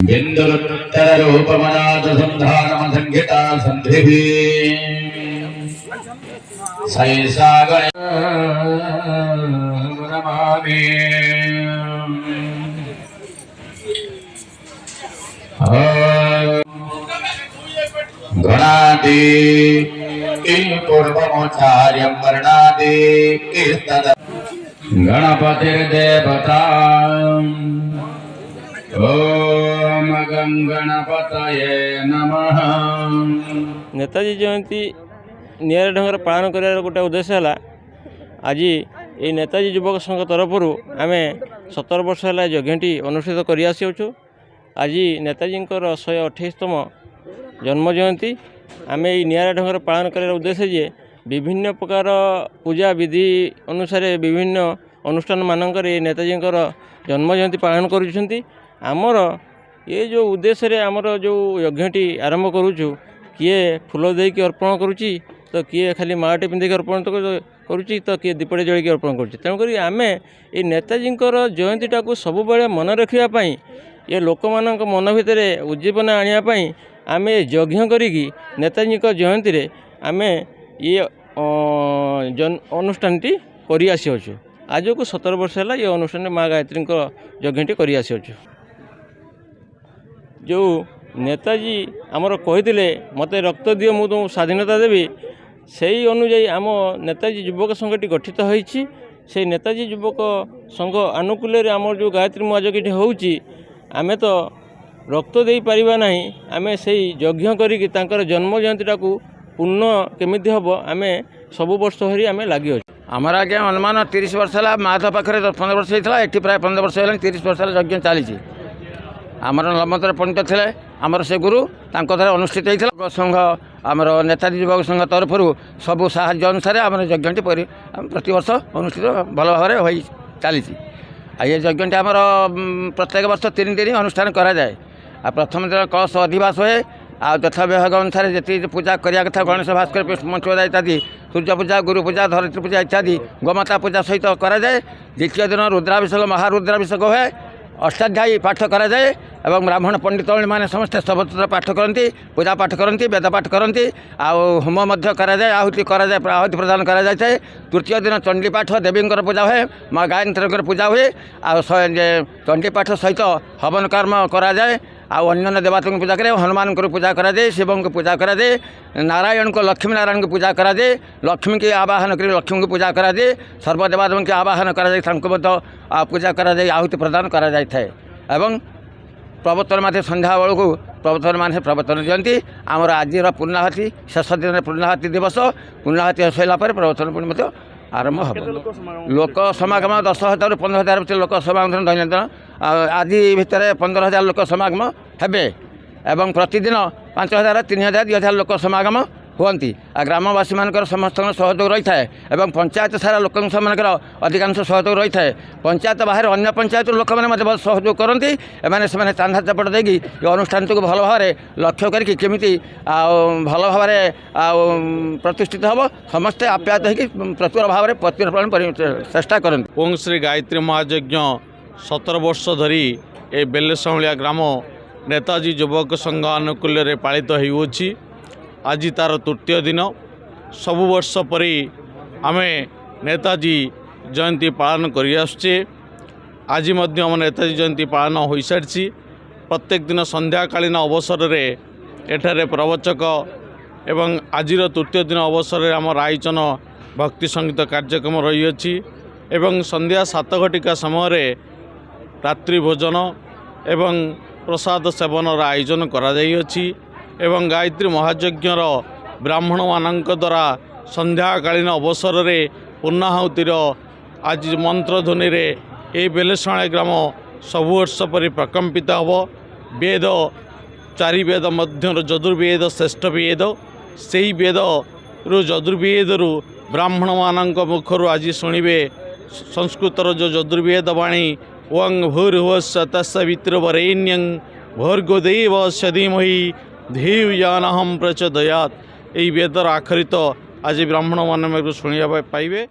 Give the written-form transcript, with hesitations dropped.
बिन्दुरुत्तररूपमनाथसन्धानमसङ्गिता सन्धिभिः सैषा गणनमामि गणादि पूर्वमुच्चार्यं वर्णादि गणपतिर्देवता ओम गणपतये नमः। नेताजी जयंती नियर ढंग पालन कर गोटे उद्देश्य है आज ये नेताजी युवक संघ तरफ आम 17 वर्ष है यज्ञटी अनुष्ठित कर आज नेताजी 128तम जन्म जयंती आम ये नियर ढंग पालन कर उद्देश्य जे विभिन्न प्रकार पूजा विधि अनुसार विभिन्न अनुष्ठान मानक नेताजी जन्म जयंती पालन कर आमर ये जो उद्देश्य आमर जो यज्ञटी आरंभ करुचु किए फूल देकी अर्पण करुच्ची तो किए खाली माटे पिंधिक अर्पण करुच्ची तो किए दीपटे जलिकी अर्पण करुच्ची तेणुक आम ये नेताजी जयंतीटा को सब मन रखापी ये लोक मान मन भितर उज्जीवना आने आम यज्ञ करी नेताजी जयंती आम ये अनुष्ठानटी कर आसीचु आज को 17 वर्ष है ये अनुष्ठान माँ गायत्री यज्ञटी कर आसीचु जो नेताजी आमर कही मत रक्त दियो मु तुम स्वाधीनता देवी से अनुजाई आम नेताजी युवक संघटी गठित होती से नेताजी युवक संघ आनुकूल्य आम जो गायत्री मुआजगी होची आमे तो रक्त दे पारिबा नहीं आम से यज्ञ करी जन्म जयंतीटा को पूर्ण केमिति हम आम सब वर्ष धरी आम लगी आमर आज्ञा अनुमान 30 वर्ष है माथ पाखे 15 वर्ष होता है ये प्राय 15 वर्ष है 30 वर्ष यज्ञ चली आमर नलमतर पंडित थे आमर से गुरु द्वारा अनुष्ठित होता संघ आमर नेताजी युवक संघ तरफ सबू साहाय्य अनुसार आम यज्ञटी प्रति वर्ष अनुष्ठित भल भाव हो चली ये यज्ञटी आमर प्रत्येक वर्ष 3 दिन अनुष्ठान कराए प्रथम दिन कलश अधिवास हुए यथा विभाग अनुसार जी पूजा करा कथा गणेश भास्कर मंचोदा इत्यादि सूर्य पूजा गुरु पूजा धरित्री पूजा इत्यादि गोमाता पूजा सहित कराए द्वितीय दिन रुद्राभिषेक महारुद्राभिषेक हुए अष्टाध्यायी पाठ कराए एवं ब्राह्मण पंडित मैंने समस्ते स्तोत्र पाठ करती पूजा पाठ करती वेद पाठ करती होम कराए आहुति कराए आहुति प्रदान कराए तृतीय दिन चंडी पाठ देवी पूजा हुए माँ गायत्री पूजा हुए चंडी पाठ सहित हवन कर्म कराए अन्य देवता की पूजा करें हनुमान को पूजा कराए शिव को पूजा कराए नारायण को लक्ष्मी नारायण की पूजा कराए लक्ष्मी की आवाहन कर लक्ष्मी की पूजा कराए सर्वदेवता की आवाहन कराए पूजा कराए आहुति प्रदान कराए एवं प्रवर्तन माथे संध्या बेलू प्रवर्तन माने प्रवर्तन दियंती आमर आज पूर्णाहति शेष दिन पूर्णाहति दिवस पूर्णाहति सरला प्रवर्तन पुणी आरंभ हम लोक समागम 10,000 ରୁ 15,000 भितर लोक समागम दैनंदिन आज भितर 15,000 लोक समागम हेबे एवं प्रतिदिन 5,000 3,000 2,000 लोक समागम हुअन्ति ग्रामवासी मानकर समस्त सहयोग रही है एवं पंचायत सारा लोक अधिकांश सहयोग रही है पंचायत बाहर अन्य पंचायत लोक मैंने बहुत सहयोग करती एमाने चांदा चपट देगी अनुष्ठान को भल भाव लक्ष्य करके केमिति भल भाव प्रतिष्ठित हम समस्ते आप्यायित हो प्रचुर भाव में प्रतिपालन चेष्टा करते। ओम श्री गायत्री महायज्ञ 17 वर्ष धरी ए बेलेसाउलिया ग्राम नेताजी युवक संघ आनुकूल्य पालित होउछि आज तार तृतीय दिन सबु वर्ष परी आमे नेताजी जयंती पालन करि आसुचे आज मध्य आम नेताजी जयंती पालन हो सारी प्रत्येक दिन संध्याकालीन अवसर रे एठारे प्रवचक एवं आज तृतीय दिन अवसर रे आम आयोजन भक्ति संगीत कार्यक्रम रही अछि एवं संध्या 7 घटिका समय रात्रि भोजन एवं प्रसाद सेवन आयोजन करा जाई अछि एवं गायत्री महायज्ञर ब्राह्मण मानक द्वारा संध्याकालीन अवसर रे पूर्णाहुतिर आज मंत्रध्वनि रे ए बेलेसाणा ग्राम सबु वर्ष परि प्रकम्पित हब वेद 4 वेद मध्य यजुर्वेद श्रेष्ठ वेद से वेद रु यजुर्वेद रु ब्राह्मण मानक मुखर आज शुणवे संस्कृतर जो यजुर्वेद वाणी ओं भूर्भुवस्सुः तत्सवितुर्वरेण्यं भर्गो देवस्य धीमहि धियो यो नः प्रचोदयात्। यही वेदर आखरी तो आज ब्राह्मण मान शुणा पाइबे।